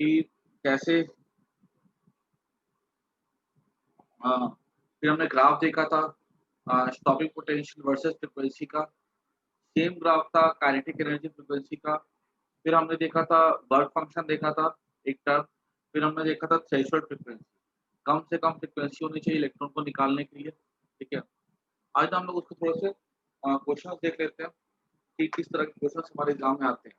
कि कैसे फिर हमने ग्राफ देखा था स्टॉपिंग पोटेंशियल वर्सेस फ्रीक्वेंसी का, सेम ग्राफ था काइनेटिक एनर्जी फ्रीक्वेंसी का। फिर हमने देखा था वर्क फंक्शन देखा था एक टर्म, फिर हमने देखा था थ्रेशोल्ड फ्रीक्वेंसी, कम से कम फ्रीक्वेंसी होनी चाहिए इलेक्ट्रॉन को निकालने के लिए, ठीक है। आज हम लोग उसको थोड़े से क्वेश्चंस देख लेते हैं कि किस तरह के क्वेश्चंस हमारे एग्जाम में आते हैं।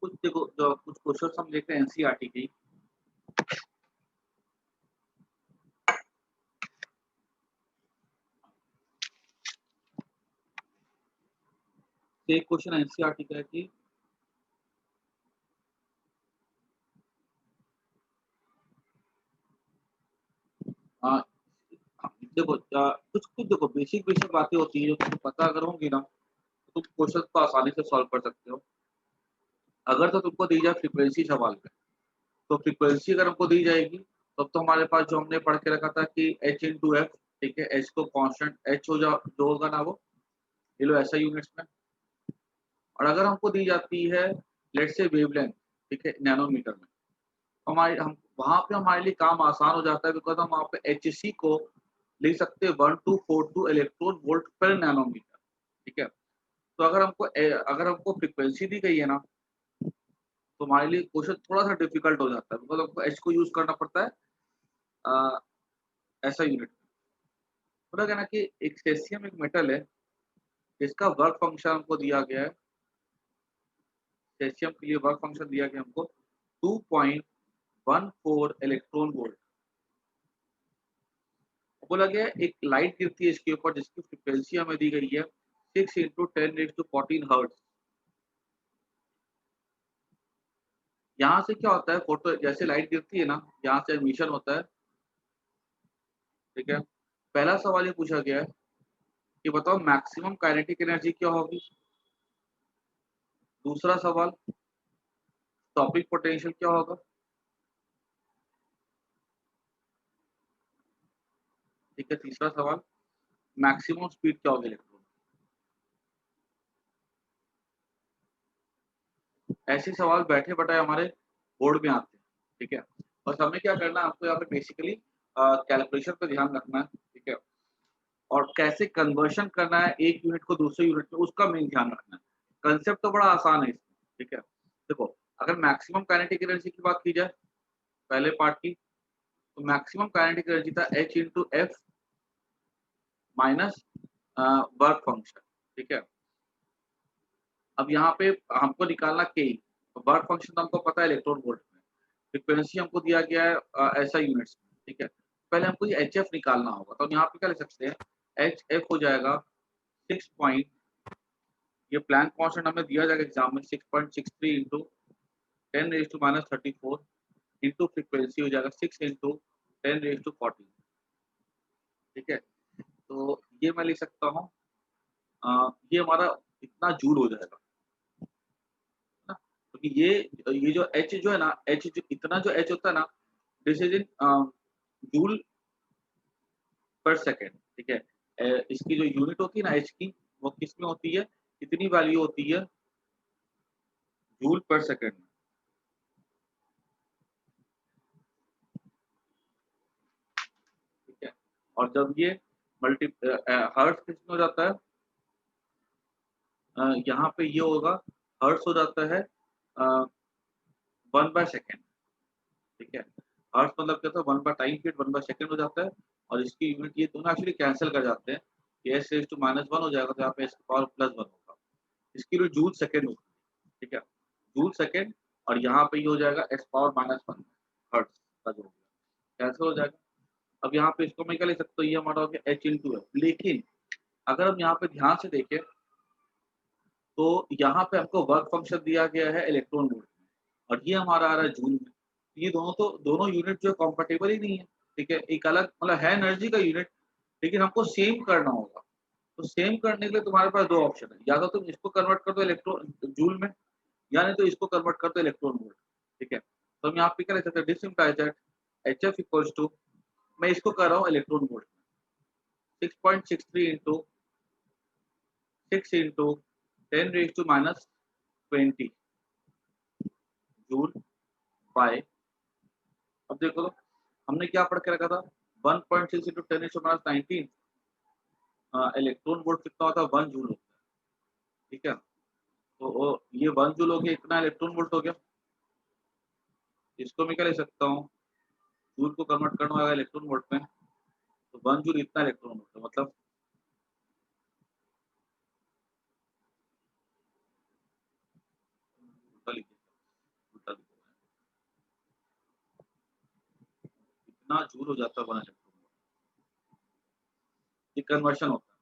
कुछ देखो जो कुछ क्वेश्चंस हम देखते हैं एनसीईआरटी के। एक क्वेश्चन एनसीईआरटी का है कि आ, देखो कुछ कुछ देखो बेसिक बेसिक बातें होती है जो तुमको पता अगर होंगी ना तो तुम क्वेश्चन को आसानी से सॉल्व कर सकते हो। अगर तो तुमको दी जाए फ्रीक्वेंसी सवाल पे, तो फ्रीक्वेंसी अगर हमको दी जाएगी तब तो हमारे पास जो हमने पढ़ के रखा था कि एच इंटू एफ, ठीक है, एच को कांस्टेंट एच हो जा जो होगा ना वो ये लो ऐसा यूनिट्स में। और अगर हमको दी जाती है लेट्स से वेवलेंथ, ठीक है, नैनोमीटर में, तो हमारे हम वहाँ पे हमारे लिए काम आसान हो जाता है बिकॉज हम वहाँ पे एच सी को लिख सकते हैं 1242 इलेक्ट्रॉन वोल्ट पर नैनोमीटर, ठीक है। तो अगर हमको फ्रीक्वेंसी दी गई है ना तो हमारे लिए क्वेश्चन थोड़ा सा डिफिकल्ट हो जाता है बिकॉज हमको एच को यूज करना पड़ता है ऐसा यूनिट। मतलब है ना कि एक सेसियम एक मेटल है जिसका वर्क फंक्शन हमको दिया गया है। सेसियम के लिए वर्क फंक्शन दिया गया हमको 2.14 इलेक्ट्रॉन वोल्ट। बोला गया एक लाइट गिरती है इसके ऊपर जिसकी फ्रिक्वेंसी हमें दी गई है 6 इंटू 10⁻14 हर्ट्ज। यहाँ से क्या होता है फोटो जैसे लाइट गिरती है ना यहाँ से एमिशन होता है, ठीक है। पहला सवाल ये पूछा गया है कि बताओ मैक्सिमम काइनेटिक एनर्जी क्या होगी। दूसरा सवाल टॉपिक पोटेंशियल क्या होगा, ठीक है। तीसरा सवाल मैक्सिमम स्पीड क्या होगी इलेक्ट्रॉन। ऐसे सवाल बैठे बैठाए हमारे बोर्ड में आते हैं, ठीक है। बस हमें क्या करना है आपको यहाँ पे बेसिकली कैलकुलेशन पे ध्यान रखना है, ठीक है। और कैसे कन्वर्शन करना है एक यूनिट को दूसरे यूनिट में उसका मेन ध्यान रखना है। कंसेप्ट तो बड़ा आसान है इसमें, ठीक है। देखो अगर मैक्सिमम काइनेटिक एनर्जी की बात की जाए पहले पार्ट की, तो मैक्सिमम काइनेटिक एनर्जी था H into F minus work function, ठीक है। अब यहाँ पे हमको निकालना के वर्क फंक्शन तो हमको पता है इलेक्ट्रॉन वोल्ट में, फ्रीक्वेंसी हमको दिया गया है ऐसा यूनिट्स में, ठीक है। पहले हमको ये एच एफ निकालना होगा तो हम यहाँ पे क्या लिख सकते हैं एच एफ हो जाएगा 6 पॉइंट, ये प्लैंक कांस्टेंट हमें दिया जाएगा एग्जाम में 6.63 इंटू 10⁻34 इंटू फ्रीक्वेंसी हो जाएगा 6 इंटू 10⁻14, ठीक है। तो ये मैं लिख सकता हूँ ये हमारा इतना जूल हो जाएगा ना, क्योंकि ये जो एच जो है ना एच जो इतना जो एच होता है ना दिस इज इन जूल पर सेकेंड, ठीक है। इसकी जो यूनिट होती है ना एच की वो किस में होती है, कितनी वैल्यू होती है जूल पर सेकेंड में, ठीक है। और जब ये मल्टी हर्ट्ज किस में हो जाता है यहाँ पे ये होगा हर्ट्ज हो जाता है 1/सेकेंड, ठीक है। हर्ट्ज मतलब क्या था 1/टाइम पीरियड 1/सेकेंड हो जाता है। और इसकी यूनिट ये दोनों एक्चुअली कैंसिल कर जाते हैं, एस रेज टू -1 हो जाएगा तो यहाँ पे एस पावर +1 होगा। इसकी यूनिट जूल सेकेंड होगी, ठीक है, जूल सेकेंड। और यहाँ पे ये हो जाएगा एस पावर -1 हर्ट्ज का जो हो गया कैंसिल हो जाएगा। अब यहाँ पे इसको मैं क्या लिख सकता हूँ ये हमारा हो गया एच इंटू एफ। लेकिन अगर हम यहाँ पे ध्यान से देखें तो यहाँ पे हमको वर्क फंक्शन दिया गया है इलेक्ट्रॉन वोल्ट में और ये हमारा आ रहा है जूल में, ये दोनों यूनिट जो है कंपैटिबल ही नहीं है, ठीक है? एक अलग मतलब है एनर्जी का यूनिट, लेकिन हमको सेम करना होगा। तो सेम करने के लिए तुम्हारे पास 2 ऑप्शन है, या तो तुम इसको कन्वर्ट कर दो इलेक्ट्रॉन जूल में, या नहीं तो इसको कन्वर्ट कर दो इलेक्ट्रॉन वोल्ट, ठीक है? तो हम यहाँ पे क्या लिख सकते हैं, this implies that HF equals to, मैं इसको कर रहा हूँ इलेक्ट्रॉन वोल्ट में, 6.63 इंटू 6 इंटू 10⁻⁻20 जूल बाय, अब देखो तो हमने क्या पढ़ के रखा था, 1.6 इंटू 10⁻19 इलेक्ट्रॉन वोल्ट कितना होता है, 1 जूल होता है, ठीक है? तो ये 1 जूल हो गया, इतना इलेक्ट्रॉन वोल्ट हो गया। इसको मैं क्या ले सकता हूँ, जूल को कन्वर्ट करना होगा इलेक्ट्रॉन वोल्ट में, तो 1 जूल इतना इलेक्ट्रॉन वोल्ट है, मतलब उल्टा लिखे, उल्टा लिखे, इतना जूल हो जाता है 1 इलेक्ट्रॉन वोल्ट, ये कन्वर्शन होता है।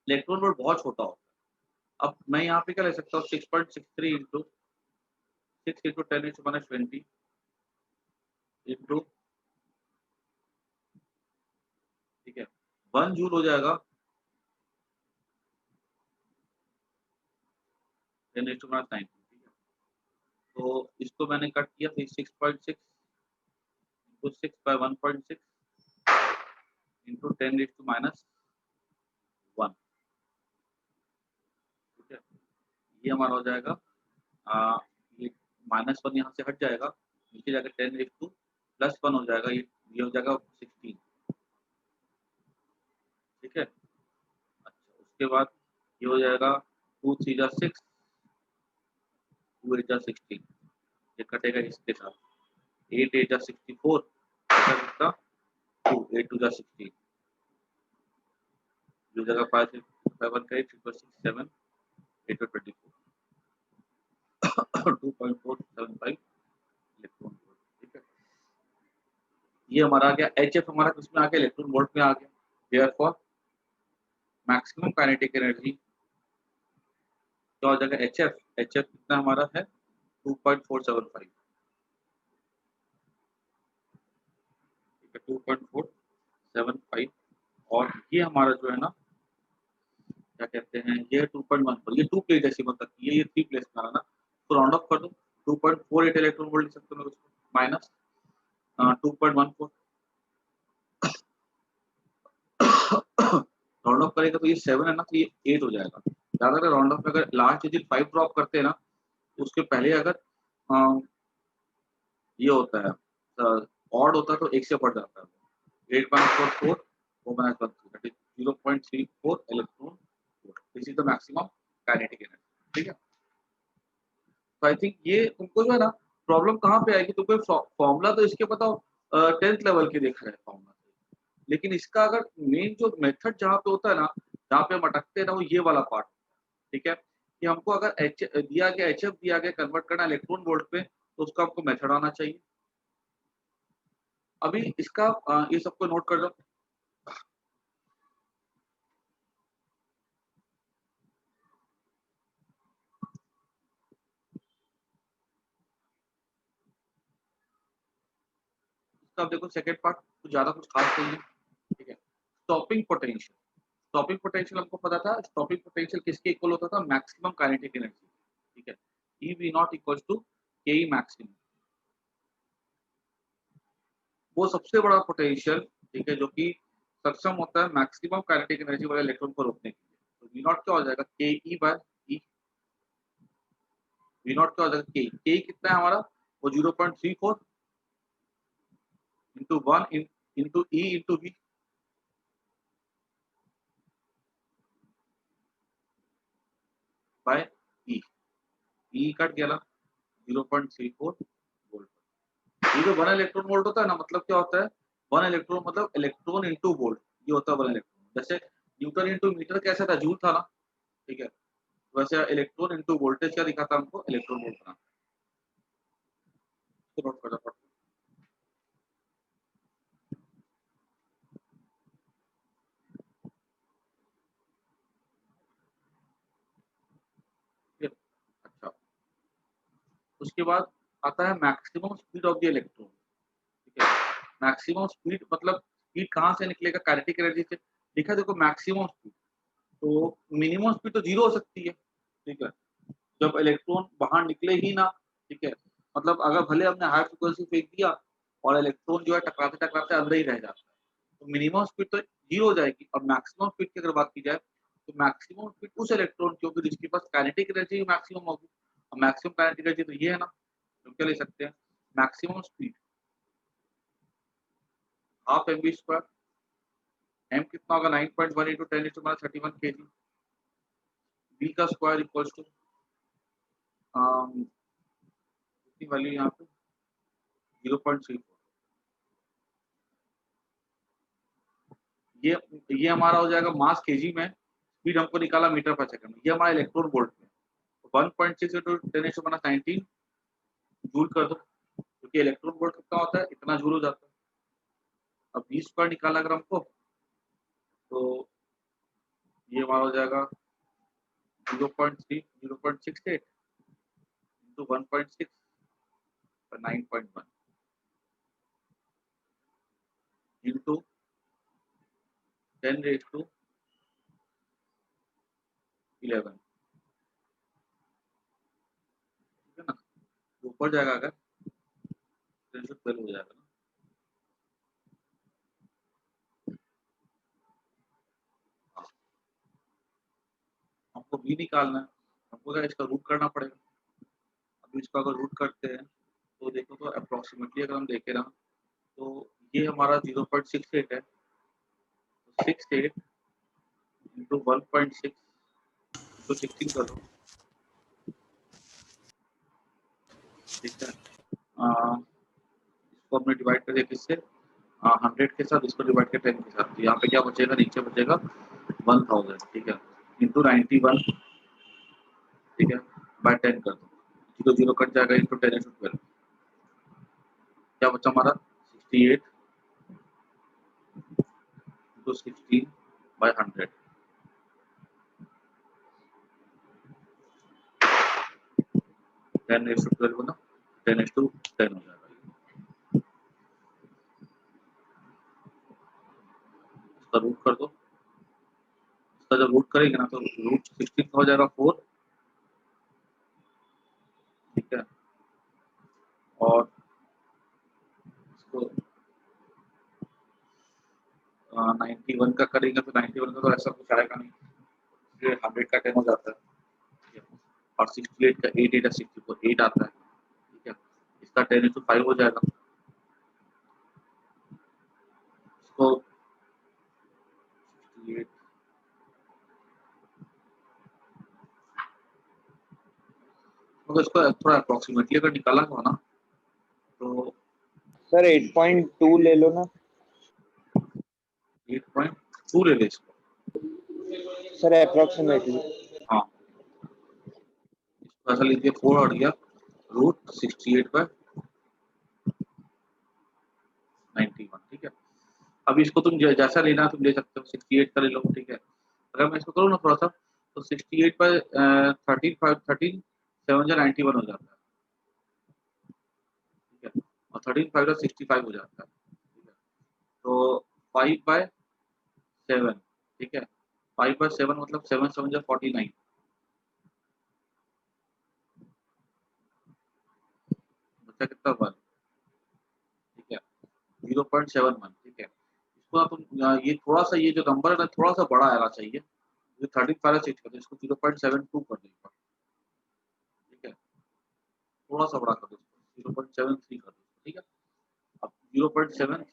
इलेक्ट्रॉन वोल्ट बहुत छोटा होता है। अब मैं यहाँ पे क्या ले सकता हूँ, 6.63 इंटू 6 इंटू 10⁻20 इंटू, ठीक है, 1 जूल हो जाएगा 10⁻19, ठीक है? तो इसको मैंने कट किया, तो 6.6 इंटू 6 बाय 1.6 इंटू 10⁻1, ठीक है? ये हमारा हो जाएगा, ये -1 यहाँ से हट जाएगा, नीचे जाकर 10⁻+1 हो जाएगा, ये हो जाएगा 16, ठीक है? अच्छा, उसके बाद ये हो जाएगा 2 3 जा 6, 2 8 जा 16, ये कटेगा इसके साथ, 8 8 जा 64, बचा कितना, 2 8 2 जा 16, ये हो जाएगा 5 5 1 का 8 6 6 7 8 24 2.475 इलेक्ट्रॉन वोल्ट, ठीक है? ये हमारा आ गया, HF हमारा किसमें आ गया, इलेक्ट्रॉन वोल्ट में आ गया। देयरफॉर मैक्सिमम काइनेटिक एनर्जी क्या हो जाएगा, HF कितना हमारा है, 2.475, ठीक है, 2.475, और ये हमारा जो है ना, क्या कहते हैं, ये 2.14, ये 2 प्लेस डेसिमल तक, ये 3 प्लेस में आ रहा ना, तो राउंड ऑफ कर दो, 2.48 इलेक्ट्रॉन वोल्ट लिख सकते हो उसको, माइनस 2.14, राउंड ऑफ करेगा तो ये 7 है ना, तो ये 8 हो जाएगा। ज्यादा अगर राउंड ऑफ में अगर लास्ट डिजिट 5 ड्रॉप करते हैं ना, तो उसके पहले अगर ये होता है, ऑड होता है तो 1 से बढ़ जाता है, 8 minus 4 4, 4 minus 1 3, that is 0.34 electron volt, this is the maximum kinetic energy, ठीक है? तो आई थिंक ये तुमको जो है ना, प्रॉब्लम कहाँ पे आएगी, तुमको फॉर्मूला तो इसके बताओ 10th लेवल के देखा है फॉर्मूला, लेकिन इसका अगर मेन जो मेथड जहाँ पे होता है ना, जहाँ पे हम अटकते हैं ना, वो ये वाला पार्ट, ठीक है? कि हमको अगर एच दिया गया, HF दिया गया, कन्वर्ट करना इलेक्ट्रॉन वोल्ट पे, तो उसका हमको मेथड आना चाहिए। अभी इसका ये सबको नोट कर लो, इसका देखो सेकंड पार्ट कुछ ज्यादा कुछ खास नहीं है, ठीक है? स्टॉपिंग पोटेंशियल हमको पता था, स्टॉपिंग पोटेंशियल किसके इक्वल होता था, मैक्सिमम काइनेटिक एनर्जी, ठीक है? E V naught equals to K E maximum, वो सबसे बड़ा पोटेंशियल, ठीक है, जो कि सक्षम होता है मैक्सिमम काइनेटिक एनर्जी वाले इलेक्ट्रॉन को रोकने के लिए। तो वी नॉट क्या हो जाएगा, K E by e, V naught क्या हो जाएगा, के कितना है हमारा, वो 0.34 into 1 into e into V by e, e cut गया ना, 0.34 वोल्ट। ये जो 1 इलेक्ट्रॉन वोल्ट होता है ना, मतलब क्या होता है, 1 इलेक्ट्रॉन मतलब इलेक्ट्रॉन इंटू वोल्ट, ये होता है 1 इलेक्ट्रॉन। जैसे न्यूटन इंटू मीटर कैसा था, जूल था ना, ठीक है? वैसे इलेक्ट्रॉन इंटू वोल्टेज क्या दिखाता है हमको, इलेक्ट्रॉन वोल्ट बना, इसको नोट करना पड़ता है, ठीक है? अच्छा, उसके बाद आता है maximum speed of the electron, ठीक है। मैक्सिमम स्पीड मतलब स्पीड कहाँ से निकलेगा, काइनेटिक एनर्जी से। लिखा देखो मैक्सिमम स्पीड, तो मिनिमम स्पीड तो 0 हो सकती है, ठीक है। जब इलेक्ट्रॉन बाहर निकले ही ना, ठीक है। मतलब अगर भले हमने हाई फ्रीक्वेंसी फेंक दिया और इलेक्ट्रॉन जो है टकराते-टकराते अंदर ही रह जाता है, तो मिनिमम स्पीड तो 0 हो जाएगी। और मैक्सिमम स्पीड की अगर बात की जाए, तो मैक्सिमम स्पीड उस इलेक्ट्रॉन की होगी जिसके पास काइनेटिक एनर्जी मैक्सिमम होगी। और मैक्सिमम काइनेटिक एनर्जी तो ये है ना, तो क्या ले सकते हैं, maximum speed half m v square. M कितना होगा, 9.1 इंटू 10⁻31 kg। बी का स्क्वायर इक्वल्स टू कितनी वैल्यू यहाँ पे 0.34। ये हमारा हो जाएगा मास केजी में, स्पीड हमको निकाला मीटर पर सेकंड में, ये हमारा इलेक्ट्रॉन वोल्ट में। 1.6 इंटू 10⁻19 जूल कर दो, क्योंकि इलेक्ट्रॉन वोल्ट कितना होता है, इतना जूल हो जाता है। अब बी स्क्वायर निकाला अगर हमको, तो ये हमारा हो जाएगा 0.68 इंटू 1.6 पर 9.1 इंटू 10⁻11, ठीक है ना। ऊपर जाएगा अगर 1012 हो जाएगा ना। हाँ, हमको बी निकालना है, हमको क्या इसका रूट करना पड़ेगा। अभी इसका अगर रूट करते हैं, तो देखो तो अप्रोक्सीमेटली अगर हम देखें ना, तो ये हमारा 0.68 है, तो 68 इंटू 1.6 तो 16 कर दो, ठीक है। इसको हमने डिवाइड कर दिया किससे, 100 के साथ, इसको डिवाइड कर 10 के साथ, तो यहाँ पे क्या बचेगा, नीचे बचेगा 1000, ठीक है, इंटू 91, ठीक है, बाय 10 कर दो, जीरो जीरो कट जाएगा, इंटू 10⁻12, क्या बचा हमारा 68 इंटू 16 बाय 100, 10⁻12 ना 10:10 हो जाएगा। इसका रूट कर दो, इसका जब रूट करेंगे ना, तो रूट 16 का हो जाएगा 4, ठीक है। और इसको 91 का करेंगे, तो 91 का तो ऐसा कुछ आएगा नहीं, ये 100 का 10 हो जाता है, ठीक है। और 68 का 8 8 64 8 आता है, ठीक है। इसका 10:5 हो जाएगा, इसको 68, मतलब इसको थोड़ा अप्रोक्सीमेटली अगर निकाला हो ना, तो सर 8.2 ले लो ना 8.2 ले ले इसको, सर अप्रोक्सीमेटली। हाँ इसको ऐसा लीजिए 4 और गया रूट 68 बाय 91, ठीक है। अब इसको तुम जैसा लेना तुम ले सकते हो, 68 का ले लो, ठीक है। अगर मैं इसको करूँ ना थोड़ा सा, तो 68 बाय 13 7 जा 91 हो जाता है, ठीक है। और 13 5 जा 65 हो जाता है, ठीक है। तो 5/7, ठीक है। 5/7 मतलब 7 7 जा 49, बच्चा कितना हुआ, ठीक है 0.71, ठीक है। इसको ना तुम ये थोड़ा सा, ये जो नंबर है ना थोड़ा सा बड़ा आना चाहिए, ये 13 5 चेंज कर दो, इसको 0.72 कर दो, ठीक है। थोड़ा सा बड़ा कर दो, 0.73 कर दो, ठीक है। अब 0.7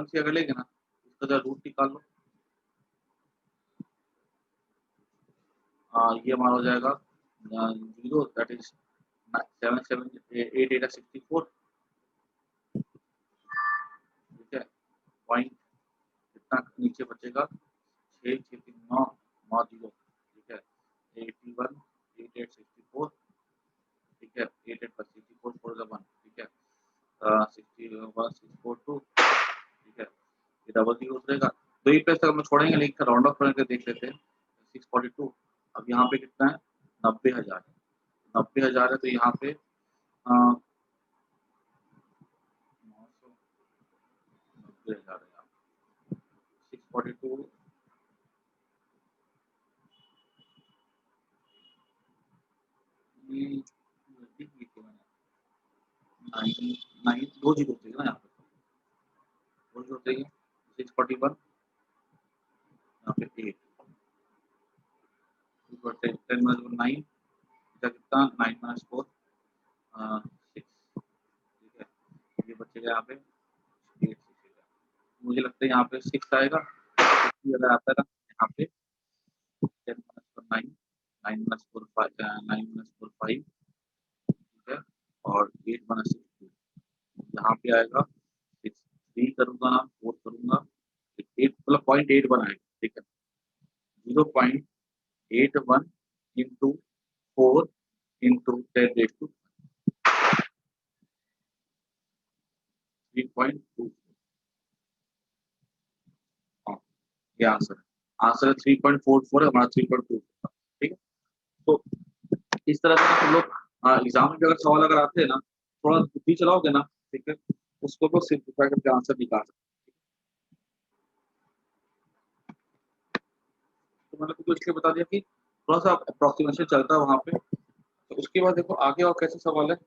से अगर लेंगे ना, इसका जरा रूट निकाल लो, ये हमारा हो जाएगा 0 दैट इज 7 7 8 8 64, ठीक है। पॉइंट कितना नीचे बचेगा, 6 6 3 9 9 0, ठीक है। 81 8 8 64, ठीक है। 8 8 पर 64 4 1, ठीक है। 61 642, ठीक है। ये डबल जीरो रहेगा, तो ये प्लस तक हम छोड़ेंगे, लेकिन राउंड ऑफ करके देख लेते हैं 642। अब यहाँ पे कितना है 90,000 है, 90,000 है, तो यहाँ पे 90,000 है, 642 9 दो जीरो होते हैं ना यहाँ पे, दो जीरो होते हैं, 641 यहाँ पे 8 10 - 9 कितना 9 - 4 6, ठीक है, ये बचेगा यहाँ पे 8, मुझे लगता है यहाँ पे 6 आएगा, अगर आता है ना यहाँ पे 10 - 9 9 - 4 5 9 - 4 5, ठीक है, और 8 - 6 2, यहाँ पे आएगा 6 3 करूंगा ना 4 करूंगा 8 मतलब 0.8 बनाएगा, ठीक है, 0.81 into 4 into 10 raised to 3.2, हाँ ये आंसर है 3.44 है हमारा 3.2, ठीक है। तो इस तरह से हम लोग एग्जाम में अगर सवाल अगर आते हैं ना, थोड़ा बुद्धि चलाओगे ना, ठीक है, उसको तो सिंप्लीफाई करके आंसर निकाल सकते। तो मैंने तुमको इसलिए बता दिया कि थोड़ा सा अप्रोक्सीमेशन चलता है वहाँ पे। तो उसके बाद देखो आगे और कैसे सवाल है,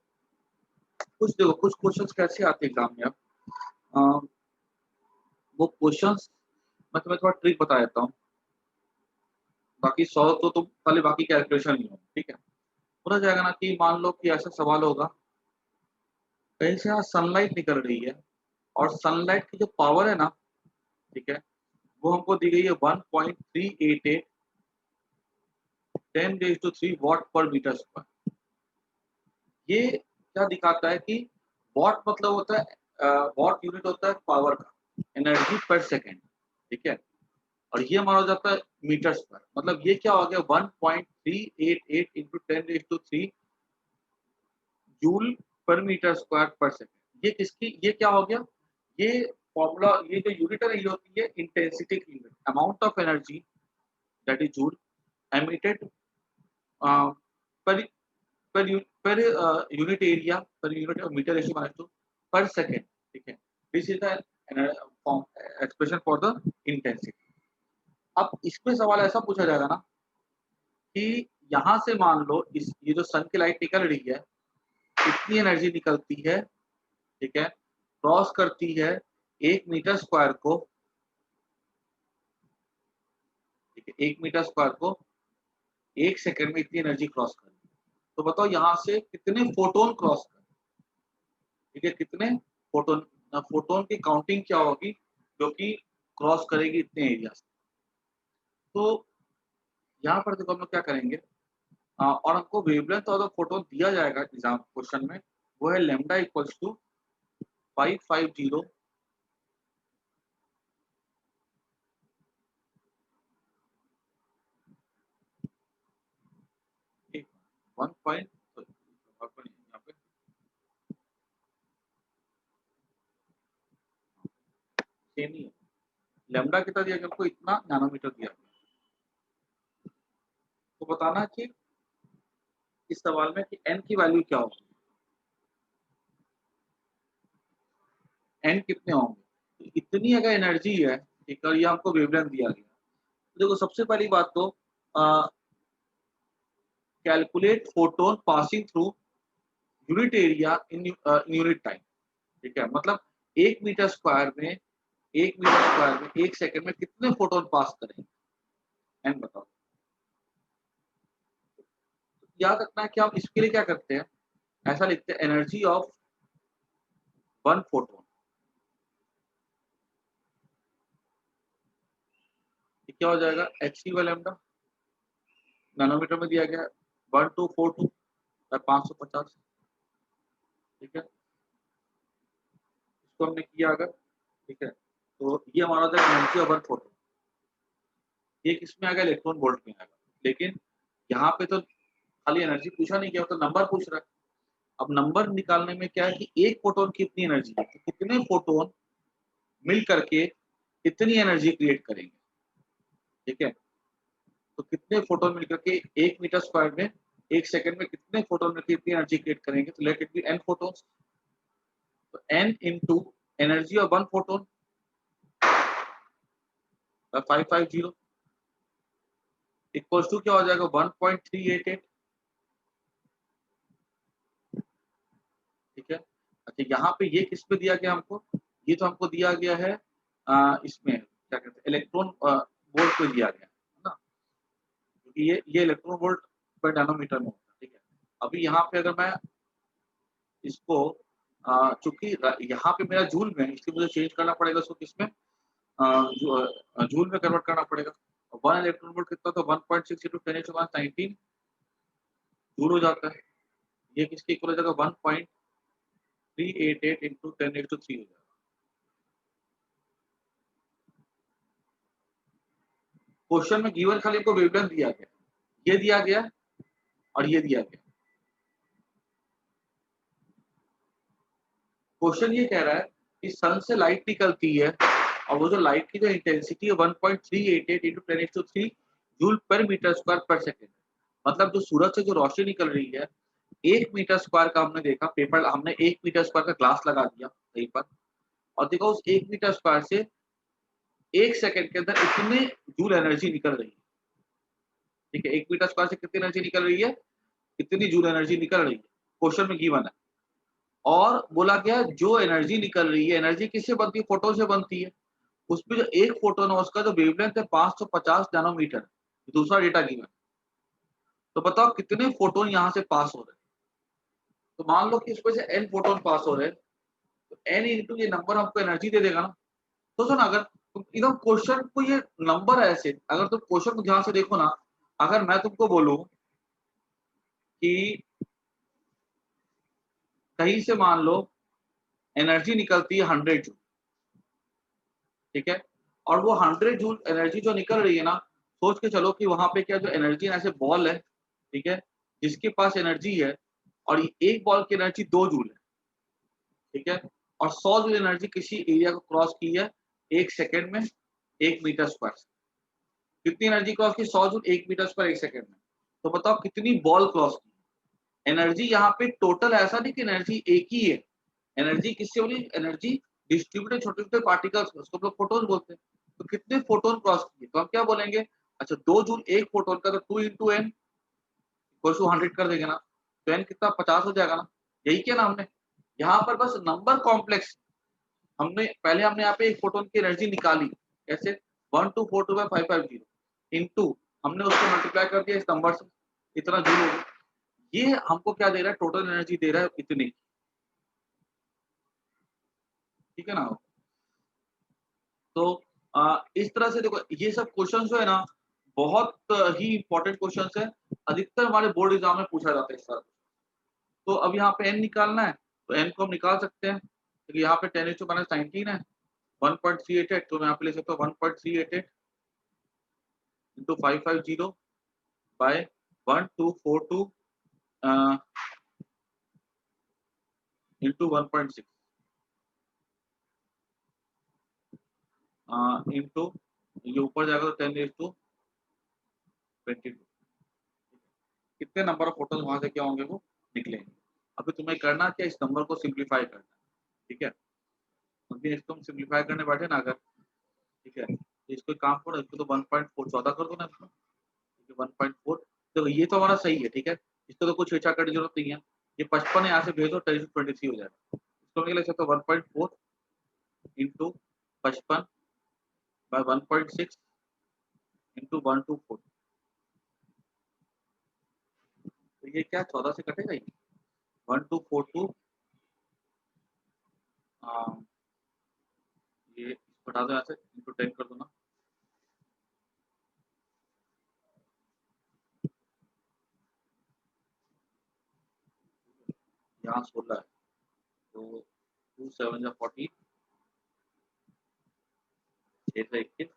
कुछ देखो कुछ क्वेश्चंस कैसे आते हैं एग्जाम में। अब वो क्वेश्चंस मैं तुम्हें थोड़ा ट्रिक बता देता हूँ, बाकी 100 तो तुम खाली बाकी कैलकुलेशन ही हो, ठीक है। पूरा जाएगा ना कि मान लो कि ऐसा सवाल होगा, कहीं से यहाँ सनलाइट निकल रही है और सनलाइट की जो पावर है ना, ठीक है, वो हमको दी गई है 1.388 10⁻³ वाट/मीटर स्क्वायर। ये क्या दिखाता है कि वॉट मतलब होता है वॉट यूनिट होता है पावर का, एनर्जी पर सेकेंड, ठीक है, और ये माना जाता है मीटर स्क्वायर। मतलब ये क्या हो गया 1.388 इंटू 10⁻³ जूल पर मीटर स्क्वायर पर सेकेंड। ये किसकी, ये क्या हो गया, ये फॉर्मूला, ये जो यूनिट है ये होती है इंटेंसिटी की unit, amount of energy that is joule emitted per per unit area per unit metre ratio minus two per second, ठीक है। This is the expression for the intensity. अब इसमें सवाल ऐसा पूछा जाएगा ना कि यहाँ से मान लो इस ये जो सन की लाइट निकल रही है, इतनी एनर्जी निकलती है, ठीक है, क्रॉस करती है 1 मीटर स्क्वायर को, ठीक है, 1 मीटर स्क्वायर को 1 सेकंड में इतनी एनर्जी क्रॉस कर रही है। तो बताओ यहाँ से कितने फोटोन क्रॉस कर, ठीक है, कितने फोटोन, फोटोन की काउंटिंग क्या होगी जो कि क्रॉस करेगी इतने एरिया से। तो यहाँ पर देखो हम लोग क्या करेंगे, और हमको वेवलेंथ ऑफ द फोटोन दिया जाएगा एग्जाम क्वेश्चन में, वो है लैम्डा इक्वल्स टू 550 1 पॉइंट यहाँ पे सेम ही है, लैम्डा कितना दिया गया हमको, इतना नैनोमीटर दिया गया। तो बताना कि इस सवाल में कि n की वैल्यू क्या होगी, n कितने होंगे, इतनी अगर एनर्जी है, ठीक है, ये हमको वेवलेंथ दिया गया। तो देखो सबसे पहली बात तो calculate photon passing through unit area in unit time, ठीक है, मतलब 1 मीटर स्क्वायर में 1 सेकंड में कितने फोटोन पास करेंगे, एन बताओ। याद रखना है कि हम इसके लिए क्या करते हैं, ऐसा लिखते हैं एनर्जी ऑफ 1 फोटोन, क्या हो जाएगा h / लैम्डा, नैनोमीटर में दिया गया है 1242 by 550, ठीक है, इसको हमने किया अगर, ठीक है, तो ये हमारा हो जाएगा एनर्जी ऑफ 1 फोटोन। ये किसमें आएगा, इलेक्ट्रॉन वोल्ट में आएगा, लेकिन यहाँ पे तो खाली एनर्जी पूछा नहीं गया, तो नंबर पूछ रहा है। अब नंबर निकालने में क्या है कि एक फोटोन की इतनी एनर्जी है, तो कितने फोटोन मिल करके इतनी एनर्जी क्रिएट करेंगे, ठीक है, तो कितने फोटोन मिलकर के 1 मीटर स्क्वायर में एक सेकंड में कितने फोटोन में कितनी एनर्जी क्रिएट करेंगे, तो let it be n photons. तो n into energy of one photon 550 equals to क्या हो जाएगा 1.388। ठीक है। अच्छा यहाँ पे ये किस पे दिया गया हमको, ये तो हमको दिया गया है इसमें क्या कहते हैं इलेक्ट्रॉन वोल्ट पे दिया गया है ना, क्योंकि ये इलेक्ट्रॉन वोल्ट पर नैनोमीटर में होता है। ठीक है। अभी यहाँ पे अगर मैं इसको चूंकि यहाँ पे मेरा जूल में, इसलिए मुझे चेंज करना पड़ेगा उसको किसमें जूल में कन्वर्ट करना पड़ेगा। 1 इलेक्ट्रॉन वोल्ट कितना था 1.6 into 10⁻19 जूल हो जाता है। ये किसके इक्वल हो जाएगा 1.388 into 10⁻3 हो जाएगा। क्वेश्चन में गिवन खाली को वेवलेंथ दिया गया, ये दिया गया और ये दिया गया। क्वेश्चन ये कह रहा है कि सन से लाइट निकलती है और वो जो लाइट की जो इंटेंसिटी है 1.388 into 10⁻3 जूल पर मीटर स्क्वायर पर सेकेंड। मतलब जो सूरज से जो रोशनी निकल रही है 1 मीटर स्क्वायर का हमने देखा पेपर, हमने 1 मीटर स्क्वायर का ग्लास लगा दिया कहीं पर और देखो उस 1 मीटर स्क्वायर से 1 सेकंड के अंदर इतने जूल एनर्जी निकल रही है। ठीक है, 1 मीटर स्क्वायर से कितनी एनर्जी निकल रही है, कितनी जूल एनर्जी निकल रही है, क्वेश्चन में गिवन है। और बोला गया जो एनर्जी निकल रही है, एनर्जी किससे बनती है, फोटोन से बनती है। उसमें जो एक फोटोन है उसका जो वेवलेंथ है 550 नैनोमीटर, दूसरा डेटा गिवन। तो बताओ कितने फोटोन यहाँ से पास हो रहे हैं। तो मान लो कि इसमें से n फोटोन पास हो रहे हैं, तो n इंटू ये नंबर हमको एनर्जी दे देगा ना। तो सुन, अगर तुम एकदम क्वेश्चन को ये नंबर है ऐसे, अगर तुम क्वेश्चन को ध्यान से देखो ना, अगर मैं तुमको बोलूं कि कहीं से मान लो एनर्जी निकलती है 100 जूल, ठीक है, और वो 100 जूल एनर्जी जो निकल रही है ना, सोच के चलो कि वहां पे क्या जो एनर्जी ऐसे बॉल है, ठीक है, जिसके पास एनर्जी है और एक बॉल की एनर्जी 2 जूल है, ठीक है, और 100 जूल एनर्जी किसी एरिया को क्रॉस की है 1 सेकेंड में 1 मीटर स्क्वायर। कितनी एनर्जी क्रॉस की, 100 जूल 1 मीटर स्क्वायर 1 सेकेंड में। तो बताओ कितनी बॉल क्रॉस की। एनर्जी यहाँ पे टोटल ऐसा नहीं कि एनर्जी एक ही है, एनर्जी किससे बोली, एनर्जी डिस्ट्रीब्यूटेड छोटे छोटे पार्टिकल्स, उसको लोग फोटोन बोलते हैं। तो कितने फोटोन क्रॉस किए, तो हम क्या बोलेंगे, अच्छा 2 जूल एक फोटोन का, तो 2 इंटू एन इक्वल टू 100 कर देंगे ना, तो एन कितना 50 हो जाएगा ना। यही क्या ना हमने यहाँ पर बस नंबर कॉम्प्लेक्स, हमने पहले हमने यहाँ पे एक फोटोन की एनर्जी निकाली कैसे 1242550 इंटू हमने उसको मल्टीप्लाई कर दिया इस नंबर से, इतना जूल हो गया। ये हमको क्या दे रहा है, टोटल एनर्जी दे रहा है इतनी। ठीक है ना। तो इस तरह से देखो ये सब क्वेश्चन जो है ना बहुत ही इंपॉर्टेंट क्वेश्चन है, अधिकतर हमारे बोर्ड एग्जाम में पूछा जाता है इस तरह। तो अब यहाँ पे n निकालना है, तो n को हम निकाल सकते हैं, क्योंकि यहाँ पे 10⁻19 है 1.388, तो मैं यहाँ पे ले सकता हूँ 1.388 इंटू 550 बाय 1242 इंटू 1.6 इंटू ये ऊपर जाएगा तो 10⁻22। कितने नंबर ऑफ फोटोज वहां से क्या होंगे, वो निकलेंगे। अभी तुम्हें करना क्या, इस नंबर को सिंप्लीफाई करना, ठीक है। अभी इसको हम सिंप्लीफाई करने बैठे ना अगर, ठीक है, तो इसको काम करो, इसको तो 1.4 14 कर दो ना इसको, 1.4। देखो ये तो हमारा सही है, ठीक है, इसको तो कुछ छेड़छाड़ करने की जरूरत नहीं है। ये 55 यहाँ से भेजो 10⁻23 हो जाएगा। इसको हम लिख सकते हो 1.4 इंटू 55 बाय 1.6 इंटू 124। तो ये क्या 14 से कटेगा, ये 1242 ये घटा दो यहाँ से इंटू 10 कर दो ना, यहाँ 16 है, तो 2 7 या 40 6 21,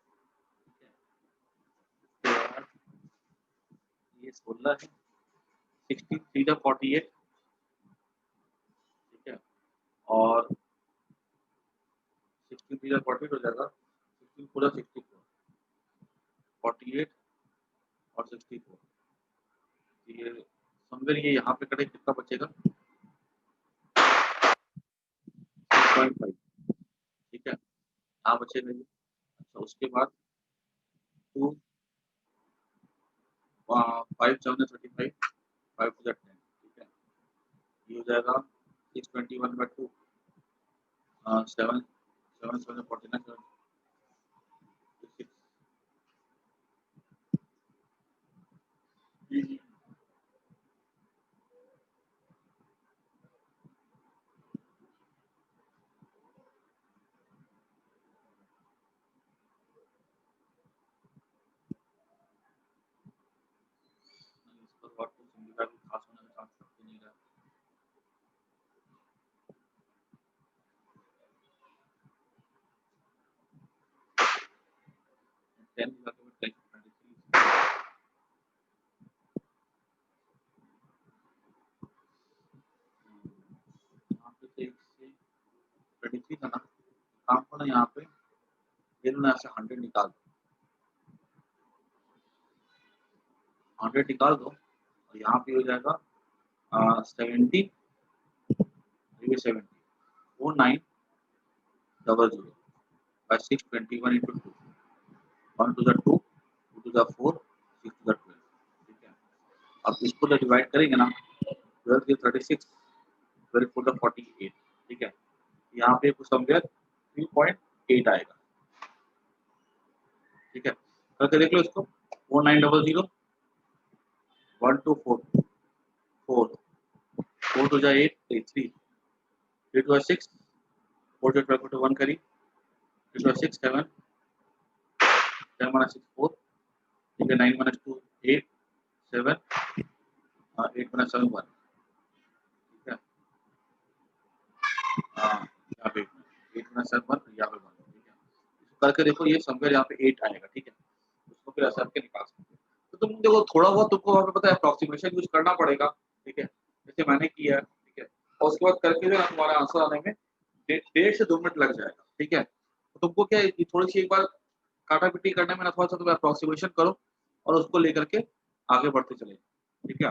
ये 16 है, 16 3 या 48, ठीक है, और 16 3 या 48 हो जाएगा, 16 पूरा 64 48 और 64, ये समवेयर ये यहाँ पे कटे, कितना बचेगा 6.5, ठीक है, यहाँ बचेगा ये। अच्छा उसके बाद 2 5 7 35, 5 to the 10, ठीक है, ये हो जाएगा 621/2, 7 7 7 49, 6। इस पर और कुछ सिंगुलर खास होने का चांस नहीं रहा। टेन यहाँ पे से 33 था ना, काम को ना यहाँ पे फिर ना से 100 निकाल दो, 100 निकाल दो और यहाँ पे हो जाएगा 70 70 4900 by 621 into 2, 1 to the 2, 2 to the 4, 6 to the 12, ठीक है। अब इसको तो डिवाइड करेंगे ना, 12 के 36, 12 4 the 48, ठीक है, यहाँ पे कुछ समवेयर 3.8 आएगा, ठीक है, करके देख लो इसको। 4900 1 to 4 4 4 to the 8 3 3 to the 6 4 to 12 to 1 करी 3 to the 6 7 7 minus 6 4, ठीक है, 9 minus 2 8 7 8 minus 7 1, ठीक है, यहाँ पे 8 minus 7 1, यहाँ पे 1, ठीक है, इसको करके देखो ये समवेयर यहाँ पे 8 आएगा, ठीक है, उसको फिर ऐसे करके निकाल सकते हो। तो तुम देखो थोड़ा बहुत तुमको वहाँ पे पता है अप्रोक्सीमेशन यूज करना पड़ेगा, ठीक है, जैसे मैंने किया है, ठीक है, और उसके बाद करके जो है तुम्हारा आंसर आने में 1.5 से 2 मिनट लग जाएगा, ठीक है। तो तुमको क्या है थोड़ी सी एक बार काटा पिटी करने में ना थोड़ा सा तुम अप्रोक्सीमेशन करो और उसको लेकर के आगे बढ़ते चले, ठीक है।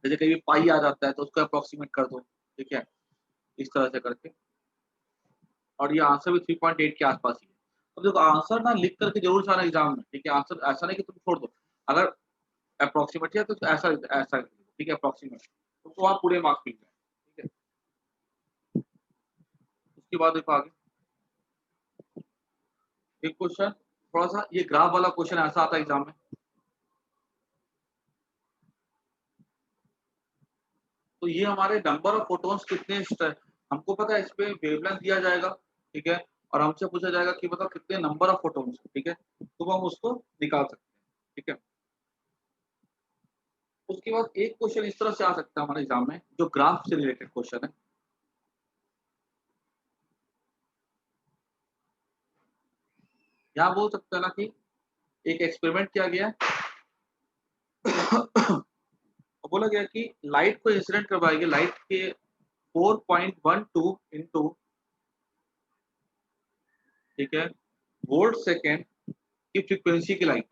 जैसे कहीं पाई आ जाता है तो उसको अप्रोक्सीमेट कर दो, ठीक है, इस तरह से करके, और ये आंसर भी 3.8 के आसपास ही है। अब देखो आंसर ना लिख करके जरूर जाना एग्जाम में, ठीक है, आंसर ऐसा नहीं कि तुम छोड़ दो, अगर अप्रोक्सीमेट है तो ऐसा ऐसा, ठीक है, अप्रोक्सीमेट तो वहाँ पूरे मार्क्स मिल जाए, ठीक है। उसके बाद देखो आगे एक क्वेश्चन, थोड़ा सा ये ग्राफ वाला क्वेश्चन ऐसा आता है एग्जाम में, तो ये हमारे नंबर ऑफ फोटॉन्स कितने हमको पता है, इस पे वेवलेंथ दिया जाएगा, ठीक है, और हमसे पूछा जाएगा कि बताओ कितने नंबर ऑफ फोटॉन्स, ठीक है, तो हम उसको निकाल सकते हैं, ठीक है। उसके बाद एक क्वेश्चन इस तरह से आ सकता है हमारे एग्जाम में जो ग्राफ से रिलेटेड क्वेश्चन है, यहाँ बोल सकते हैं ना कि एक एक्सपेरिमेंट किया गया और बोला गया कि लाइट को इंसिडेंट करवाएगी, लाइट के 4.12 इंटू, ठीक है, वोल्ट सेकेंड की फ्रीक्वेंसी की लाइट,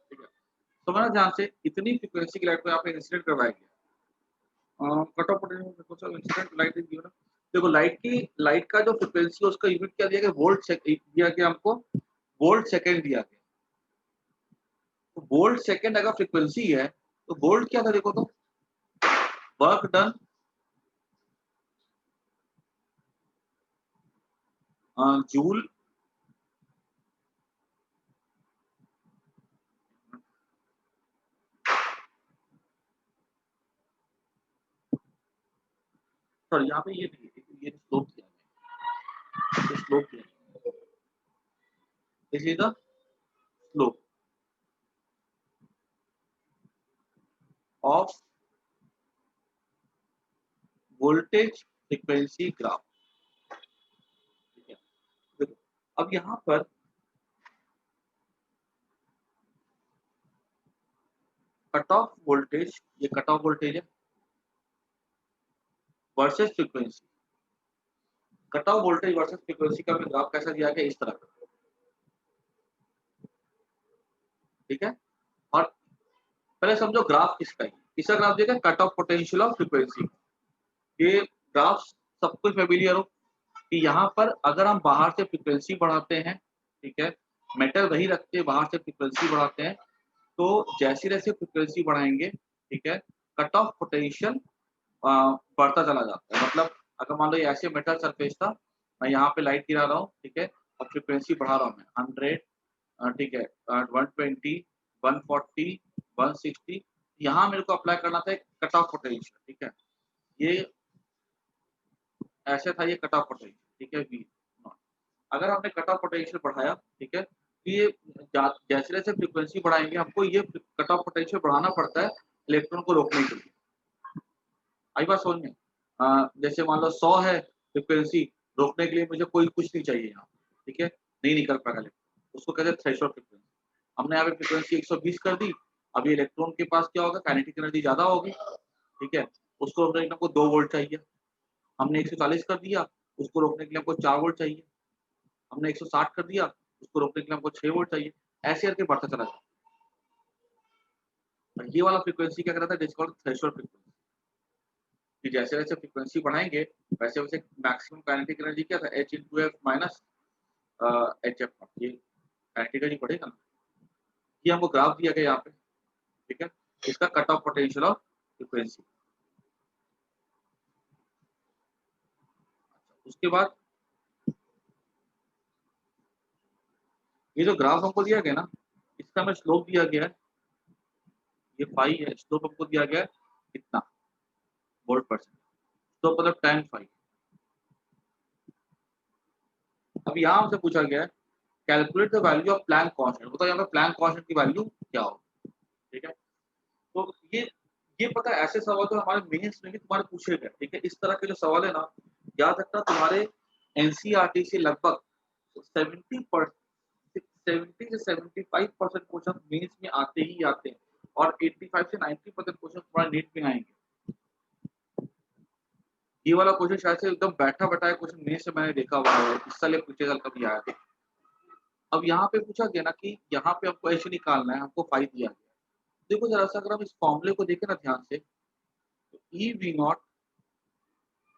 ठीक है, समझना ध्यान से, इतनी फ्रीक्वेंसी की लाइट को यहाँ पे इंसिडेंट करवाया गया, cut off potential incident light is given. देखो लाइट का जो फ्रीक्वेंसी है उसका यूनिट क्या दिया गया, वोल्ट सेकंड दिया गया हमको, वोल्ट सेकंड दिया गया, तो वोल्ट सेकंड अगर फ्रीक्वेंसी है तो वोल्ट क्या था देखो तो, वर्क डन जूल सॉरी यहाँ पे ये स्लोप दिया गया, स्लोप दिया गया, this is the slope of voltage frequency graph, ठीक है। देखो अब यहाँ पर कट ऑफ वोल्टेज, ये कट ऑफ वोल्टेज है versus frequency, cut off voltage versus frequency का ग्राफ कैसा दिया गया इस तरह का, ठीक है। और पहले समझो ग्राफ किसका है, इसका ग्राफ देखा cut off potential of frequency. ये ग्राफ सबको फेमिलियर हो कि यहाँ पर अगर हम बाहर से फ्रीक्वेंसी बढ़ाते हैं, ठीक है, मेटल वही रखते हैं, बाहर से फ्रीक्वेंसी बढ़ाते हैं, तो जैसे जैसे फ्रीक्वेंसी बढ़ाएंगे, ठीक है, कट ऑफ पोटेंशियल बढ़ता चला जाता है। मतलब अगर मान लो ये ऐसे मेटल सरफेस था, मैं यहाँ पे लाइट गिरा रहा हूँ, ठीक है, और फ्रीक्वेंसी बढ़ा रहा हूँ मैं 100, ठीक है, 120, 140, 160, यहाँ मेरे को अप्लाई करना था कट ऑफ पोटेंशियल, ठीक है, ये ऐसे था ये कट ऑफ पोटेंशियल, ठीक है, वी नॉट। अगर हमने कट ऑफ पोटेंशियल बढ़ाया, ठीक है, तो ये जैसे जैसे फ्रीक्वेंसी बढ़ाएंगे हमको ये कट ऑफ पोटेंशियल बढ़ाना पड़ता है इलेक्ट्रॉन को रोकने के लिए। आई बात समझ में? जैसे मान लो 100 है फ्रीक्वेंसी, रोकने के लिए मुझे कोई कुछ नहीं चाहिए यहाँ, ठीक है, नहीं निकल पाएगा इलेक्ट्रॉन, उसको कहते हैं थ्रेशोल्ड फ्रीक्वेंसी। हमने यहाँ पे फ्रीक्वेंसी 120 कर दी, अभी इलेक्ट्रॉन के पास क्या होगा, काइनेटिक एनर्जी ज्यादा होगी, ठीक है, उसको रोकने के लिए हमको 2 वोल्ट चाहिए। हमने 140 कर दिया, उसको रोकने के लिए हमको 4 वोल्ट चाहिए। हमने 160 कर दिया, उसको रोकने के लिए हमको 6 वोल्ट चाहिए। ऐसे करके बढ़ता चला जाता है। ये वाला फ्रीक्वेंसी क्या कहता है, जिसको थ्रेशोल्ड फ्रीक्वेंसी, कि जैसे जैसे फ्रीक्वेंसी बढ़ाएंगे वैसे वैसे मैक्सिमम काइनेटिक एनर्जी क्या था, h × f minus hf not, ये काइनेटिक एनर्जी बढ़ेगा ना। ये हमको ग्राफ दिया गया यहाँ पे, ठीक है, इसका cut off potential of frequency. उसके बाद ये जो ग्राफ हमको दिया गया ना, इसका हमें स्लोप दिया गया है, ये फाई है, स्लोप हमको दिया गया है कितना, वोल्ट परसेंट, स्लोप मतलब tan फाई। अब यहाँ हमसे पूछा गया है calculate the value of Planck constant, बताओ यहाँ पे प्लैंक कांस्टेंट की वैल्यू क्या हो, ठीक है। तो ये पता है ऐसे सवाल तो हमारे मेंस में भी तुम्हारे पूछे गए, ठीक है। इस तरह के जो सवाल है ना, याद रखना तुम्हारे एनसीईआरटी से लगभग 70 से 75% क्वेश्चन मेंस में आते ही आते हैं, और 85 से 90% क्वेश्चन तुम्हारे नीट में आएंगे। ये वाला क्वेश्चन शायद से एकदम बैठा बैठाया क्वेश्चन मेंस से मैंने देखा हुआ है, इस साल या पिछले साल कभी आया था। अब यहाँ पे पूछा गया ना कि यहाँ पे हमको ऐसे निकालना है, हमको फाई दिया गया। देखो जरा सा अगर हम इस फॉर्मूले को देखें ना ध्यान से, तो ई V not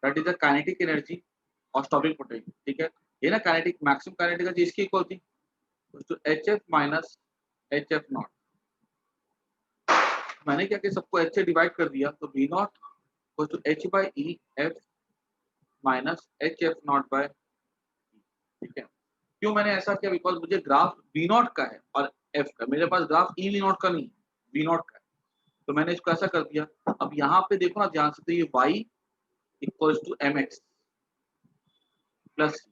that is the kinetic energy और स्टॉपिंग पोटेंशियल, ठीक है, ये ना काइनेटिक मैक्सिमम काइनेटिक एनर्जी इसकी इक्वल थी तो HF माइनस HF नॉट। मैंने क्या कि सबको H से डिवाइड कर दिया, तो V naught equal to H by e F minus HF naught by, ठीक है। क्यों मैंने ऐसा किया, बिकॉज मुझे ग्राफ V नॉट का है और F का, मेरे पास ग्राफ E V नॉट का नहीं, V नॉट का है, तो मैंने इसको ऐसा कर दिया। अब यहाँ पे देखो ना ध्यान से, तो ये y equals to mx plus,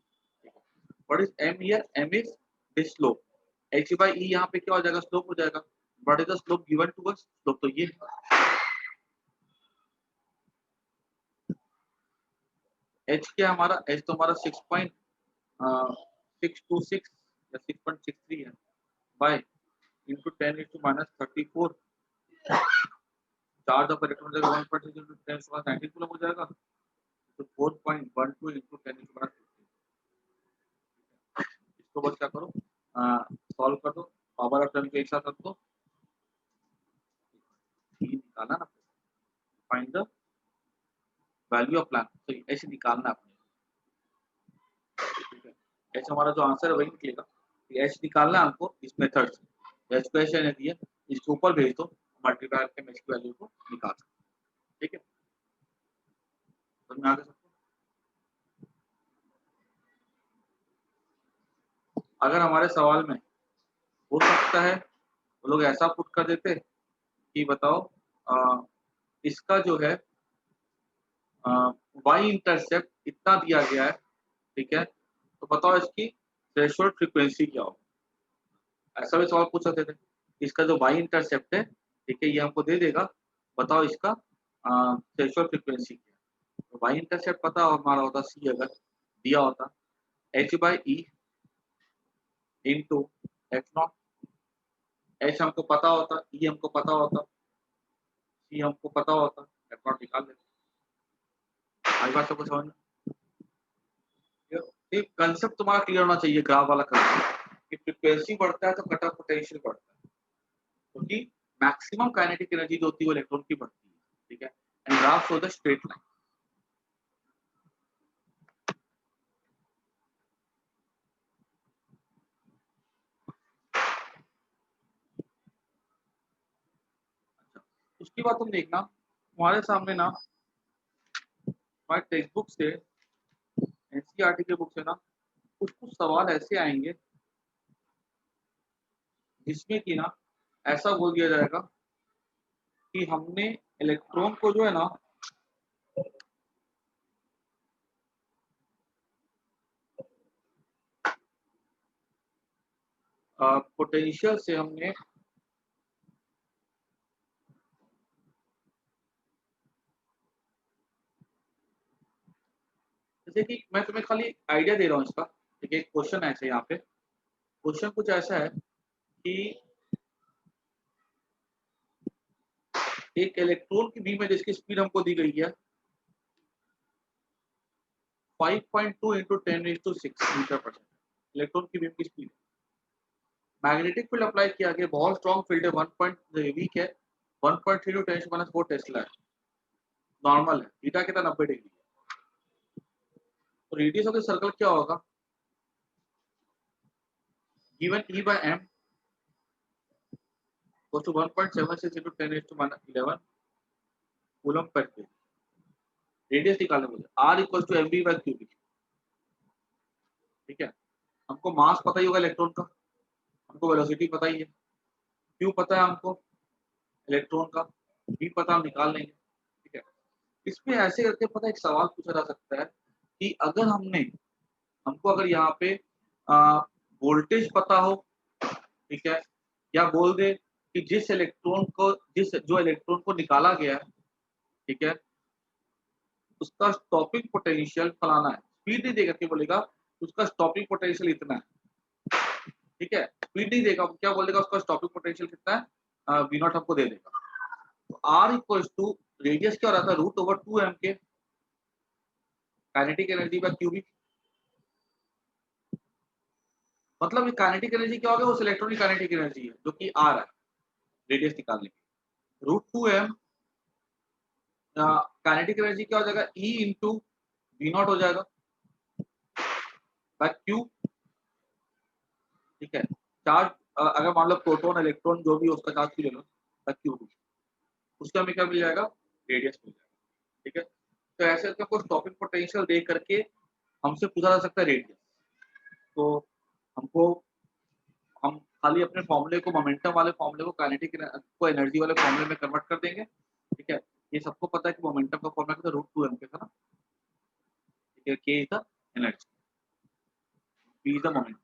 what is m here, m is the slope, h by e यहाँ पे क्या हो जाएगा, स्लोप हो जाएगा। What is the slope given to us, slope तो ये h क्या हमारा, h तो हमारा 6.626 या 6.63 है, by into 10⁻⁻34, charge of electron 1.6 into 10⁻⁹ coulomb हो जाएगा, तो 4.12 into 10⁻⁵। इसको बस क्या करो, सॉल्व कर दो, पावर ऑफ टर्म के एक साथ रख दो, निकालना ना, find the value of Planck, तो ऐसे निकालना अपने, ठीक है। ऐसे हमारा जो आंसर है वही निकलेगा, एच निकालना है हमको इस मेथड से, एच को ऐसे नहीं दिया, इसके ऊपर भेज दो, मल्टीप्लाई करके एच की वैल्यू को निकाल सकते, ठीक है। समझ में आ गया सबको? अगर हमारे सवाल में हो सकता है वो लोग ऐसा पुट कर देते कि बताओ इसका जो है वाई इंटरसेप्ट इतना दिया गया है, ठीक है, तो बताओ इसकी थ्रेशोल्ड फ्रीक्वेंसी क्या हो, ऐसा भी सवाल पूछ सकते थे। इसका जो वाई इंटरसेप्ट है, ठीक है, ये हमको दे देगा, बताओ इसका थ्रेशोल्ड फ्रीक्वेंसी क्या है। तो वाई इंटरसेप्ट पता हमारा होता सी, अगर दिया होता h by E into F not, H हमको पता होता, ई हमको पता होता, सी हमको पता होता, एफ नॉट निकाल देते। आई बात सबको समझ में? एक कंसेप्ट तुम्हारा क्लियर होना चाहिए, ग्राफ वाला कंसेप्ट, कि फ्रीक्वेंसी बढ़ता है तो कट ऑफ पोटेंशियल बढ़ता है, क्योंकि मैक्सिमम काइनेटिक एनर्जी जो होती है वो इलेक्ट्रॉन की बढ़ती है। graph shows the straight line. उसकी बात तुम देखना, तुम्हारे सामने ना हमारे टेक्स्ट बुक से, एनसीईआरटी के बुक से ना कुछ कुछ सवाल ऐसे आएंगे जिसमें कि ना ऐसा बोल दिया जाएगा कि हमने इलेक्ट्रॉन को जो है ना पोटेंशियल से हमने जैसे कि मैं तुम्हें खाली आइडिया दे रहा हूँ इसका, ठीक है। एक क्वेश्चन ऐसे यहाँ पे क्वेश्चन कुछ ऐसा है कि एक इलेक्ट्रॉन की बीम है जिसकी स्पीड हमको दी गई है 5.2 इंटू 10⁶ मीटर पर सेकंड। इलेक्ट्रॉन की बीम की स्पीड, मैग्नेटिक फील्ड अप्लाई किया गया, बहुत स्ट्रॉन्ग फील्ड है, 1 वीक है, 1.3 × 10⁻⁴ टेस्ला है, नॉर्मल है, थीटा कितना 90 डिग्री है। तो रेडियस ऑफ द सर्कल क्या होगा, given E by m goes to 1.76 into 10⁻11 coulomb पर के। रेडियस निकालने बोले, R equals to mv by cubic, ठीक है। हमको मास पता ही होगा इलेक्ट्रॉन का, हमको वेलोसिटी पता ही है, क्यू पता है हमको इलेक्ट्रॉन का, v पता हम निकाल लेंगे, ठीक है। इसमें ऐसे करके पता एक सवाल पूछा जा सकता है कि अगर हमको अगर यहाँ पे वोल्टेज पता हो, ठीक है, या बोल दे कि जो इलेक्ट्रॉन को निकाला गया है, ठीक है, उसका स्टॉपिंग पोटेंशियल फलाना है, स्पीड नहीं देकर के बोलेगा उसका स्टॉपिंग पोटेंशियल इतना है, ठीक है। स्पीड नहीं देगा, क्या बोलेगा उसका स्टॉपिंग पोटेंशियल कितना है, वी नॉट हमको दे देगा। तो आर इक्वल्स टू रेडियस क्या हो रहा था √2m के काइनेटिक एनर्जी बाय क्यूबिक, मतलब काइनेटिक एनर्जी क्या होगा, उस इलेक्ट्रॉन की काइनेटिक एनर्जी है जो कि आर है रेडियस निकालने की, √2m काइनेटिक एनर्जी क्या हो जाएगा E इंटू वी नॉट हो जाएगा बाय क्यू, ठीक है। चार्ज अगर मान लो प्रोटॉन इलेक्ट्रॉन जो भी उसका चार्ज क्यू ले लो बाय क्यू, उसका हमें क्या मिल जाएगा, रेडियस मिल जाएगा, ठीक है। तो ऐसे करके आपको स्टॉपिंग पोटेंशियल दे करके हमसे पूछा जा सकता है रेडियस। तो हमको हम खाली अपने फॉर्मूले को, मोमेंटम वाले फॉर्मूले को काइनेटिक को एनर्जी वाले फॉर्मूले में कन्वर्ट कर देंगे, ठीक है। ये सबको पता है कि मोमेंटम का फॉर्मूला कितना √2m के था ना, ठीक है। k is the energy, p is the momentum.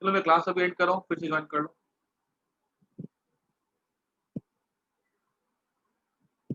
चलो मैं क्लास अभी एंड कर रहा हूँ, फिर से ज्वाइन कर लो।